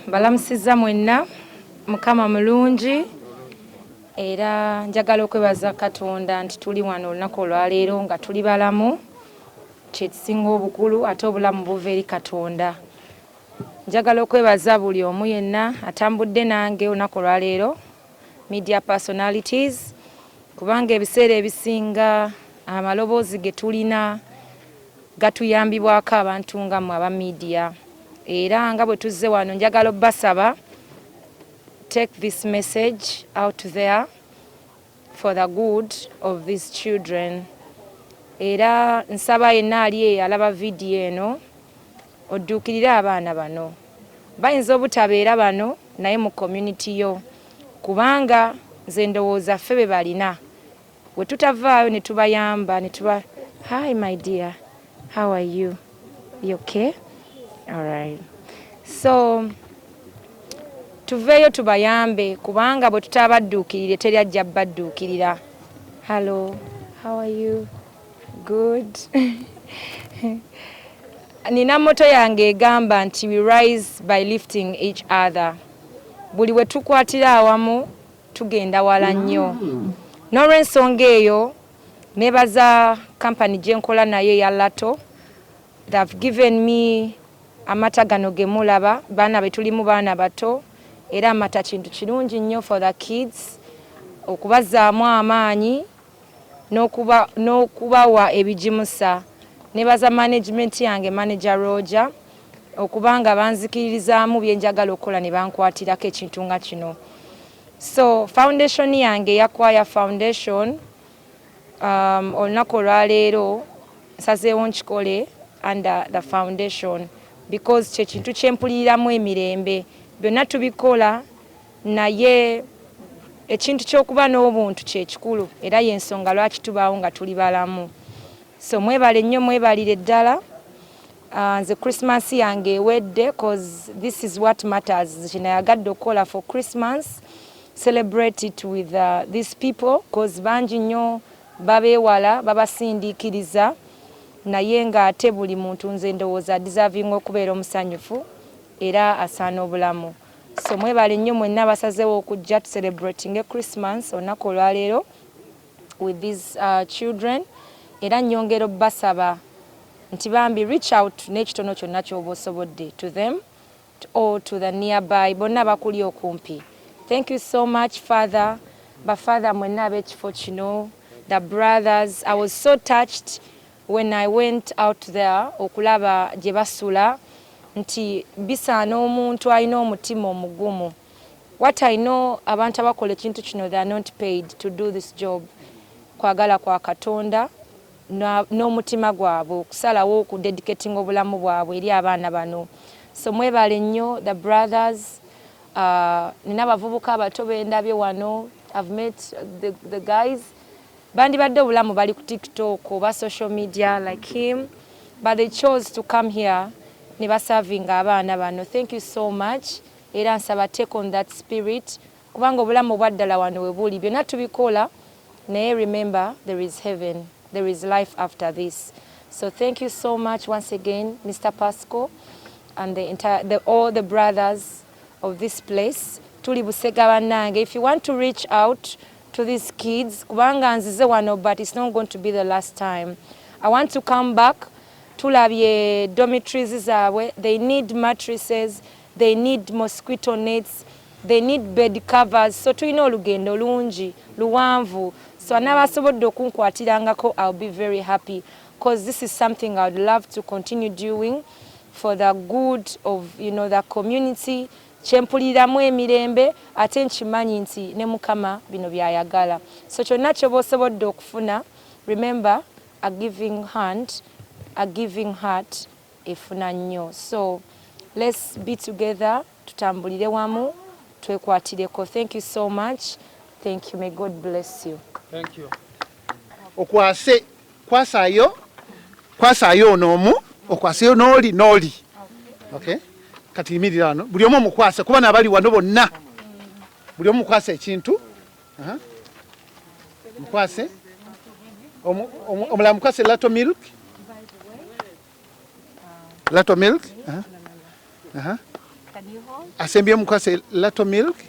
Balamusizza mwenna mukama mulungi era njagala okwebaza Katonda nti tuli wano olunaku olwaleero nga tuli balamu kyekisinga obukulu ate obulamu buva eri Katonda. Njagala okwebaza buli omu yenna atambudde nange olunaku olwaleero, media personalities, kubanga ebiseera ebisinga amaloboozi ge tulina gatuyambibwako abantu nga mmwe aba media. Era nga bwe tuzze wano njagala obbasaba take this message out there for the good of these children. Era nsaba yenna ali alaba vidiyo eno odduukirire abaana bano. Bayinza obutabeera bano naye mu community yo, kubanga nze ndowooza ffe be balina. We tutavaayo ne tubayamba ne tuba hi my dear, how are you? You okay? All right. So tuveeyo tubayambe kubanga bwe tutabadduukirire teri ajja badduukirira. Hello, how are you? Good. Nina moto yange egamba nti we rise by lifting each other. Buli we tukwatira awamu tugenda wala nnyo. N'olw'ensonga eyo nebaza company gye nkola naye ya Lato. They've given me amata gano ge mulaba, baana be tulimu baana bato era amata kintu kirungi nnyo for the kids okubazaamu amaanyi n'okubawa ebijimusa. Nebaza management yange manager Roger okubanga banzikiririzaamu bye njagala okukola ne bankwatirako ekintu nga kino. So foundation yange Yakwaya Foundation olunaku olwaleero nsazeewo nkikole under the foundation because kye kintu kyempuliramu emirembe. Byonna tubikola naye ekintu ky'okuba n'obuntu kye kikulu era y'ensonga lwaki tubaawo nga tuli balamu. So mwebale nnyo, mwebalire ddala. Nze Christmas yange ewedde cause this is what matters. Kino yagadde okukola for Christmas, celebrate it with these people cause bangi nnyo babeewala babasindiikiriza naye ng'ate buli muntu nze ndowooza deserving okubeera omusanyufu era asaana obulamu. So mwebale nnyo mwenna basazeewo okujja to celebrating Christmas olunaku olwaleero with these children. Era nnyongera obbasaba nti bambi reach out n'ekitono kyonna ky'oba osobodde to them or to the nearby, bonna bakuli okumpi. Thank you so much Father. Father mwenna ab'ekifo kino, the brothers, I was so touched when I went out there okulaba gye basula nti bisaana omuntu alina omutima omugumu. What I know abantu abakola ekintu kino they are not paid to do this job. Kwagala kwa Katonda n'omutima gwabwe okusalawo okudedicating obulamu bwabwe eri abaana bano. So mwebale nnyo the brothers. Nina abavubuka abato bendabye wano. I've met the guys. Bandibadde obulamu bali ku TikTok oba social media like him, but they chose to come here ne baservinga abaana bano. Thank you so much. Era nsaba take on that spirit kubanga obulamu bwaddala wano we buli byonna tubikola naye remember there is heaven, there is life after this. So thank you so much once again Mr. Pasco and all the brothers of this place. Tuli Busega bannange. If you want to reach out to these kids kubanga nzize wano but it's not going to be the last time. I want to come back. Tulabye dormitories zaabwe. They need mattresses, they need mosquito nets, they need bed covers. So tulina olugendo lungi luwanvu. So anabasobodde okunkwatirangako, I'll be very happy because this is something I would love to continue doing for the good of the community. Kyempuliramu emirembe ate nkimanyi nti ne Mukama bino byayagala. So kyonna kyoba osobodde okufuna, remember a giving hand, a giving heart efuna nnyo. So let's be together, tutambulire wamu, twekwatireko. Thank you so much. Thank you. May God bless you. Thank you. Okwase kwasayo n'omu, okwaseyo n'oli. Okay? Kati imirira wano buli omu mukwase kuba nabali wano bonna buli omu mukwase ekintu mukwase omula mukwase Lato milk Uh-huh. Can you hold? Asembye mukwase lato milk. It's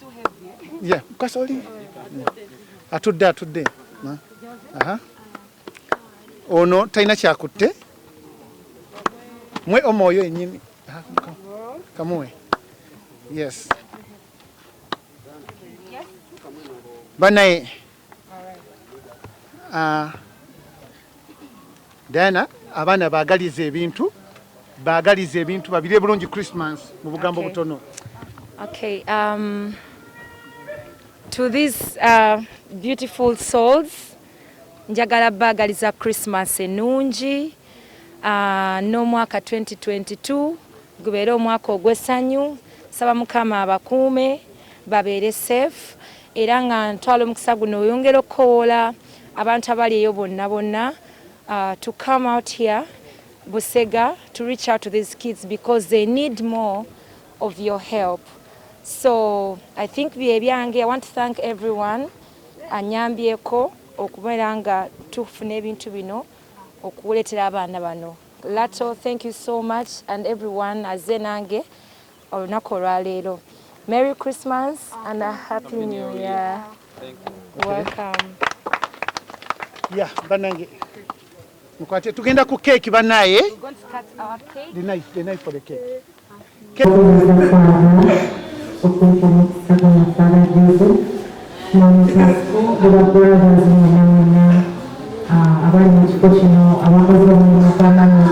too heavy. Yeah, mukwase oli. Atudde. Aha. Ono talina kyakutte. Mwe omwoyo ennyini. Kamuwe. Yes. Banaye. Diana, abaana baagaliza ebintu babire bulungi Christmas mu bugambo butono. Okay, to these beautiful souls, njagala baagaliza Christmas enungi, n'omwaka 2022 gubeere omwaka ogw'essanyu. Saba Mukama abakuume babeere safe, era nga ntwala omukisa guno oyongera okukoola abantu abali eyo bonna to come out here Busega to reach out to these kids because they need more of your help. So I think I want to thank everyone anyambyeko okubeera nga tufuna ebintu bino okuletera abaana bano. Lato, thank you so much, and everyone azze nange olunaku olwaleero. Merry Christmas and a Happy New Year. Thank you. Welcome. Yeah, banange. Mukwate tugenda ku cake banaye. We're going to cut our cake. The knife for the cake. Abali mu kifo kino abakozi omulimu gw'amaanyi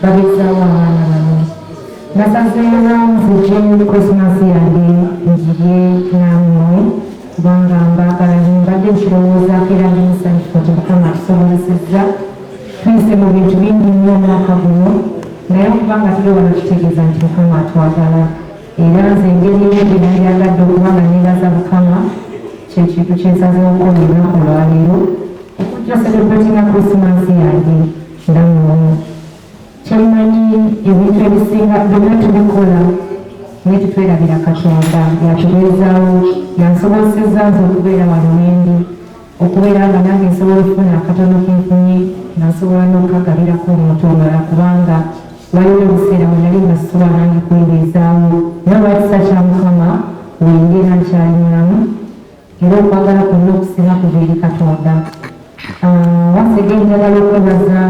bagezawo abaana bano. Nasazeewo nzije Christmas yange ngirye nammwe kubanga mbaagala mbadde nkirowoozaako era ndi musanyufu nti Mukama atusobozesezza tuyise mu bintu bingi nnyo omwaka guno, naye okubanga tuli wano kitegeeza nti Mukama atwagala. Era nze engeri emu gye nandyagadde okubanga neebaza Mukama kyekintu kyensazeewo olunaku olwaleero okujja celebrating Christmas yange ndammwe. Kyemanyi ebintu ebisinga byonna tubikola naye tutwerabira Katonda yatubeezaawo, yansobozesezza nze okubeera wano wendi, okubeera nga nange nsobola okufuna akatono kenfunye nga nsobola n'okukagalirako omuntu omulala kubanga waliwo ebiseera we nali nga sisobola nange kwebeezaawo. naye olwakisa kya Mukama wengeera nkyali mulamu era okwagala kwonna okusinga kuva eri Katonda. Once again njagala okwebaza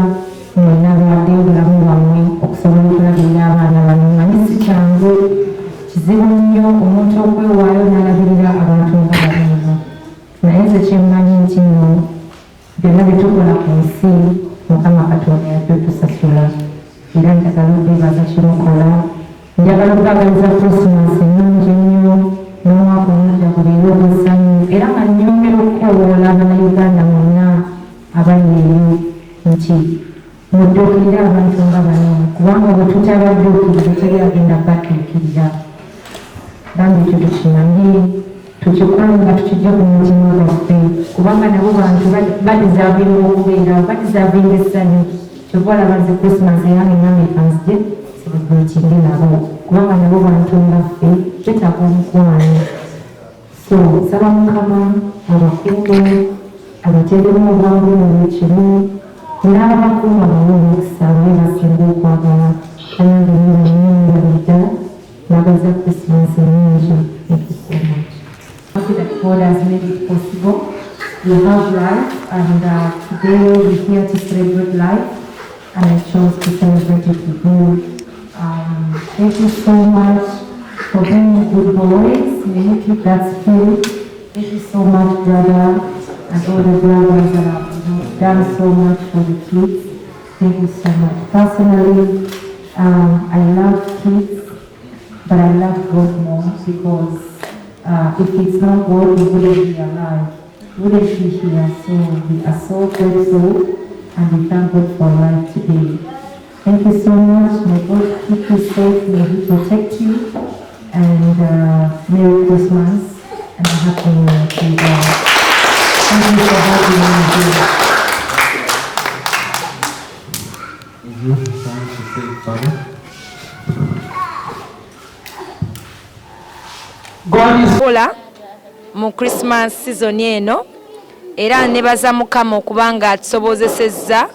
mwenna abadde obulamu bwammwe okusobola okulabirira abaana bano. Manyi si kyangu, kizibu nnyo omuntu okwewaayo n'alabirira abantu nga bano, naye nze kyemmanyi nti nno byonna bye tukola ku nsi Mukama Katonda yajja tusasula, era njagala okwebaza kimukola. Njagala okubaagaliza Christmas ennungi ennyo n'omwaka omulungi gubeere ogw'essanyu, era nga nnyongera okukoowoola Bannayuganda mwonna abali eyo nti mudduukirire abantu nga bano kubanga bwe tutabadduukirire teri agenda batuukirira. Bambi ekyo tukimanyi tukikole nga tukijja ku mutima gwaffe kubanga nabo bantu badizaavinga okubeera badizaavinga essanyu. Kyova olaba nze Christmas eyange nange kanzije celebratinge nabo kubanga nabo bantu ngaffe twetaaga omukwano. So nsaba Mukama abakuume abateeremu obwangu mu buli n'abakuuma balungi okusaaba basinga okwagala ayange nnyinda n'abaza Christmas ennungi. Thank you so much. Happy that God has made it possible. We have life, and today we're here to celebrate life, and I chose to celebrate it with you. Thank you so much for being good boys. May you keep that spirit. Thank you so much, brother, and all the brothers that have done so much for the kids. Thank you so much. Personally, I love kids, but I love God more because if it's not God, we wouldn't be alive, we wouldn't be here. So we are so grateful and we thank God for life today. Thank you so much. May God keep you safe, may He protect you, and Merry Christmas and a Happy New Year to you all. Thank you for having me here. Kola mu Christmas season eno era nebaza Mukama okubanga atusobozesezza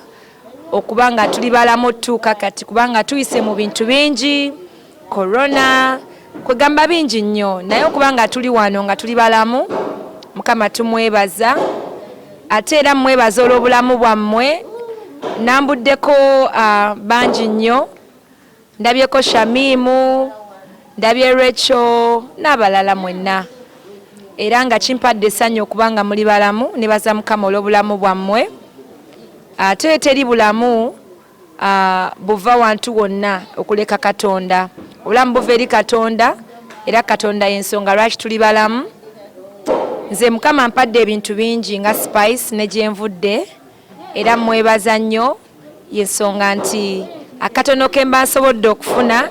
okubanga tuli balamu otuuka kati kubanga tuyise mu bintu bingi corona kwegamba bingi nnyo naye okubanga tuli wano nga tuli balamu Mukama tumwebaza ate era mwebaza olw'obulamu bwammwe nambuddeko bangi nnyo ndabyeko Shamimu ndabye Rachel n'abalala mwenna era nga kimpadde essanyu okubanga muli balamu nebaza Mukama olw'obulamu bwammwe ate teri bulamu buva wantu wonna okuleka Katonda obulamu buva eri Katonda era Katonda y'ensonga lwaki tuli balamu nze Mukama mpadde ebintu bingi nga spice ne gyenvudde era mwebaza nnyo y'ensonga nti akatono ke mba nsobodde okufuna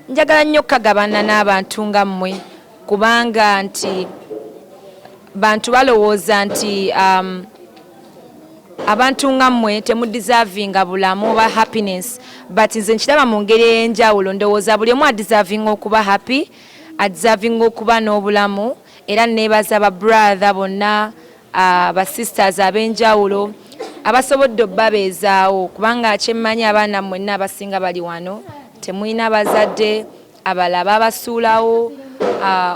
njagala nnyo okukagabana n'abantu nga mmwe kubanga nti bantu balowooza nti abantu nga mmwe temudeservinga bulamu oba happiness but nze nkiraba mu ngeri ey'enjawulo ndowooza buli omu adeservinga okuba happy adeservinga okuba n'obulamu era neebaza ba brother bonna ba sisters ab'enjawulo abasobodde obbabeezaawo kubanga kyemmanyi abaana mwenna abasinga bali wano temulina bazadde abalaba abasuulawo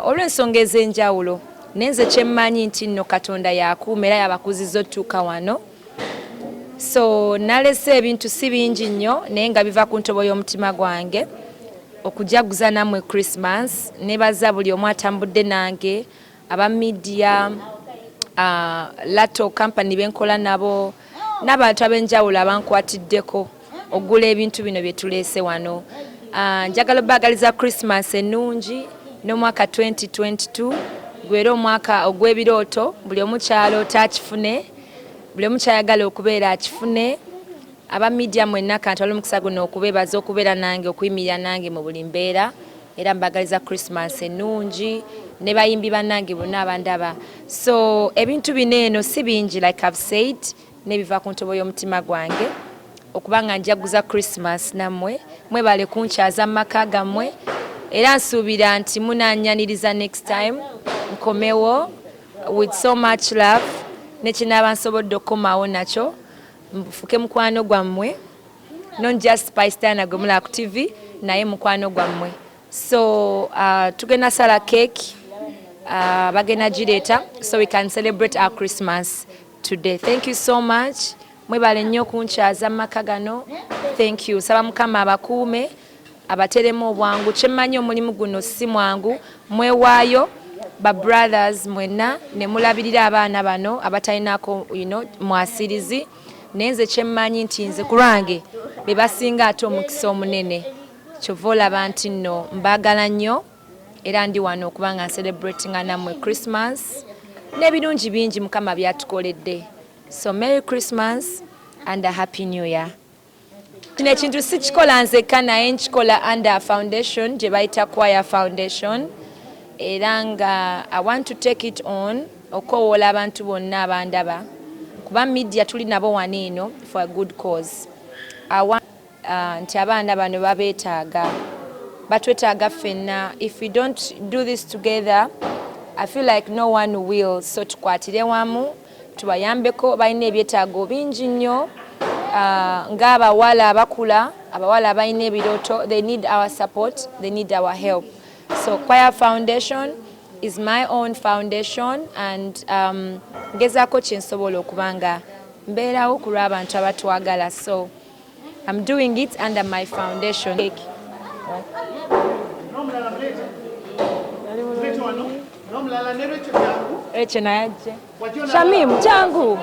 olw'ensonga ez'enjawulo naye nze kyemmanyi nti nno Katonda yakuuma era yabakuzizza otuuka wano so nalese ebintu si bingi nnyo naye nga biva ku ntobo y'omutima gwange okujaguza nammwe Christmas nebaza buli omu atambudde nange aba media lato company benkola nabo n'abantu ab'enjawulo abankwatiddeko ogula ebintu bino bye tuleese wano njagala obbagaliza Christmas ennungi n'omwaka 2022 gwera omwaka ogw'ebirooto buli omu kyaloota akifune buli omu kyayagala okubeera akifune aba media mwenna kanti wali omukisa guno okubeebaza okubeera nange okuyimirira nange mu buli mbeera era mbagaliza Christmas ennungi ne bayimbi bannange bonna abandaba so ebintu bino eno si bingi like I've said nebiva ku ntobo y'omutima gwange okubanga njaguza Christmas nammwe mwebale kunkyaza mu maka gammwe era nsuubira nti munanyaniriza next time nkomewo with so much love nekinaaba nsobodde okukomawo nakyo mfuke mukwano gwammwe not just Spice Diana gwe mulaba ku TV naye mukwano gwammwe so tugenda sala cake bagenda gireeta so we can celebrate our Christmas today. Thank you so much. Mwebale nnyo kunkyaza mu maka gano. Thank you. Saba Mukama abakuume abateremu obwangu kyemmanyi omulimu guno si mwangu mwewaayo ba brothers mwenna ne mulabirira abaana bano abatalinako mwasirizi naye nze kyemmanyi nti nze ku lwange be basinga ate omukisa omunene kyova olaba nti nno mbaagala nnyo era ndi wano okubanga celebratinga nammwe Christmas n'ebirungi bingi Mukama byatukoledde so Merry Christmas and a Happy New Year. Kino ekintu sikikola nzekka naye nkikola under foundation gye bayita Choir Foundation era nga I want to take it on okowoola abantu bonna abandaba kuba media tuli nabo wano eno for a good cause. Nti abaana bano babeetaaga batwetaaga ffenna. If we don't do this together I feel like no one will. So tukwatire wamu tubayambeko balina ebyetaago bingi nnyo ng'abawala abakula abawala abalina ebirooto they need our support, they need our help. So Choir Foundation is my own foundation and ngezaako kyensobola okubanga mbeerawo ku lw'abantu abatwagala so I'm doing it under my foundation. Rachel nayaje. Shamimu changu.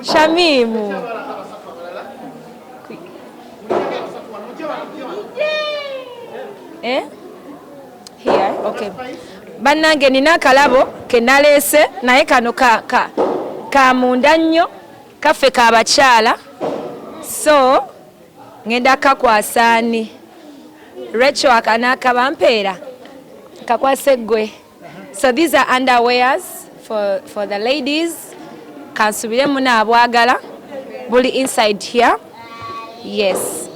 Shamimu. Here, okay. Bannange nina kalabo ke naleese naye kano ka munda nnyo kaffe ka bakyala so ngenda kakwasaani Rachel akanaka bampeera kakwase ggwe. So these are underwears for the ladies. Kansubire muna abwagala buli inside here. Yes.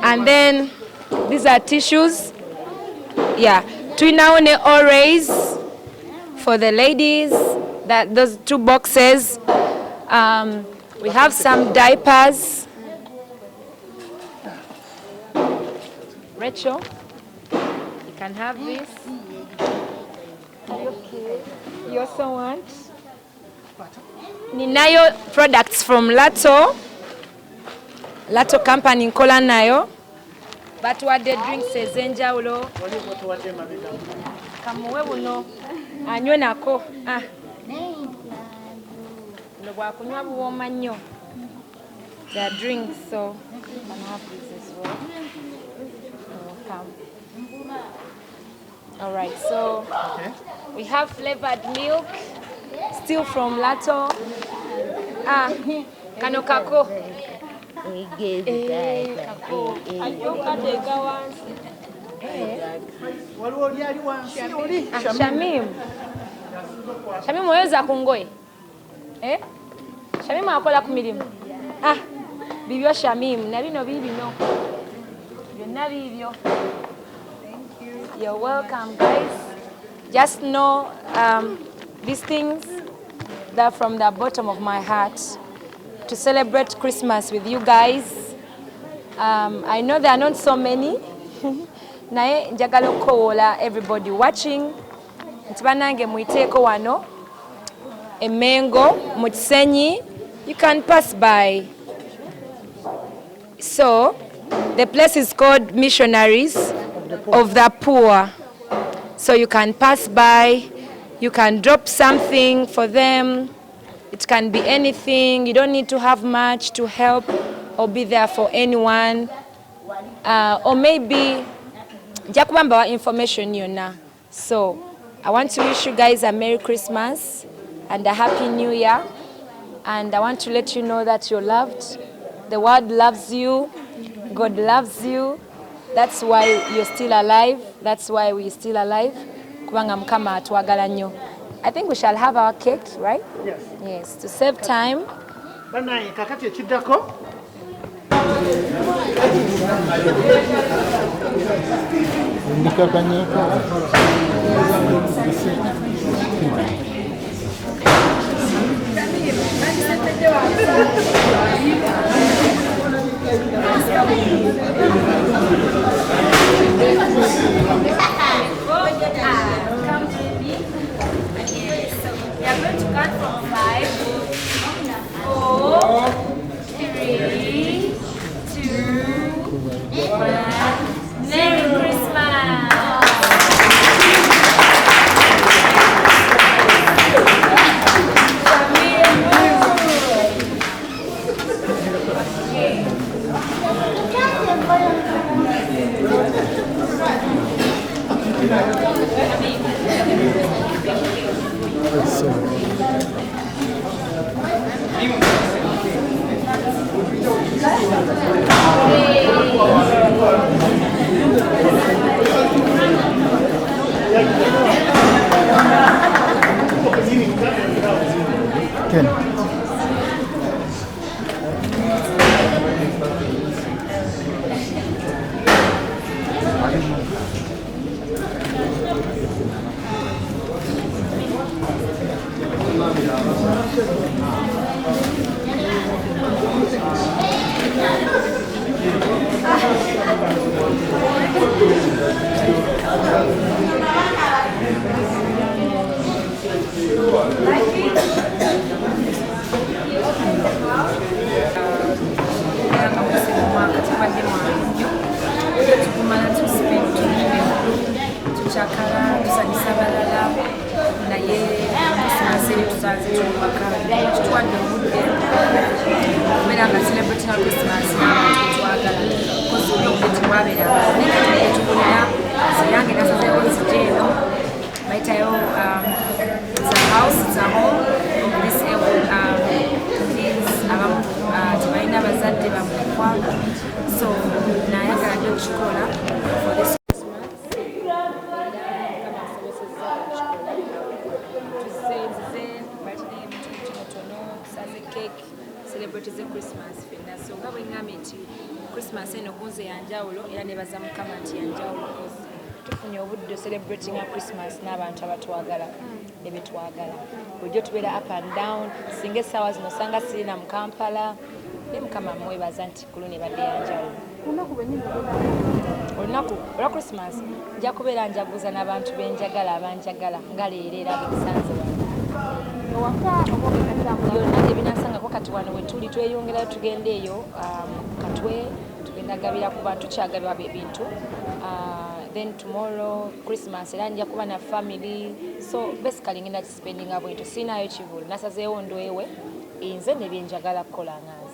And then these are tissues. Yeah. Tulinawo ne Always for the ladies. Those two boxes. We have some diapers. Rachel, you can have this. Are you okay? You also want? Ninayo products from Lato company nkola nayo. But what the drinks ezenjawulo. Kamuwe buno. Anywe nako. No bwakunywa buwooma nnyo. There are drinks, so you can have this as well. Welcome. All right, so we have flavored milk, still from Lato. Kano kako. Shamim oyeza kungoye. Shamim akola ku mirimu. Bibyo Shamim, na bino bibino. Byonna bibyo. You're welcome, guys. Just know these things that from the bottom of my heart to celebrate Christmas with you guys. I know there are not so many. Naye njagala okukowoola everybody watching. Ntibanange muiteeko wano. Emengo, mu Kisenyi. You can pass by. So, the place is called Missionaries of the Poor. So you can pass by, you can drop something for them. It can be anything. You don't need to have much to help or be there for anyone. Or maybe, jakubamba information yona. So, I want to wish you guys a Merry Christmas and a Happy New Year. And I want to let you know that you're loved. The world loves you. God loves you. That's why you're still alive. That's why we're still alive. Kubanga mukama atwagala nnyo. I think we shall have our cake, right? Yes. Yes, to save time. Banaye kakati ekiddako. Ndikakanyeka. Come to me. Yes. So we are going to count from 5, 4, 3, 2, 1. Merry Christmas. Ken. So, nayagala nnyo okukikola for this celebrate Christmas fenna so nga bwe ngambye nti Christmas eno kunze yanjawulo era nebaza Mukama nti yanjawulo tufunye obudde celebrating Christmas n'abantu abatwagala ebitwagala bulijjo tubeera up and down singa essaawa zino sanga sirina mu Kampala ne Mukama mwebaza nti kulo ne badde yanjawulo olunaku olwa Christmas nja kubeera njaguza n'abantu benjagala abanjagala nga leero era bekisanze yonna ebinansangako kati wano we tuli tweyongerayo tugenda eyo katwe tugenda gabira ku bantu kyagabibwa ebintu then tomorrow Christmas era nja kuba na family so basically ngenda kispendinga bwento sinayo kivulu nasazeewo ndwewe nze nebyenjagala kukola nga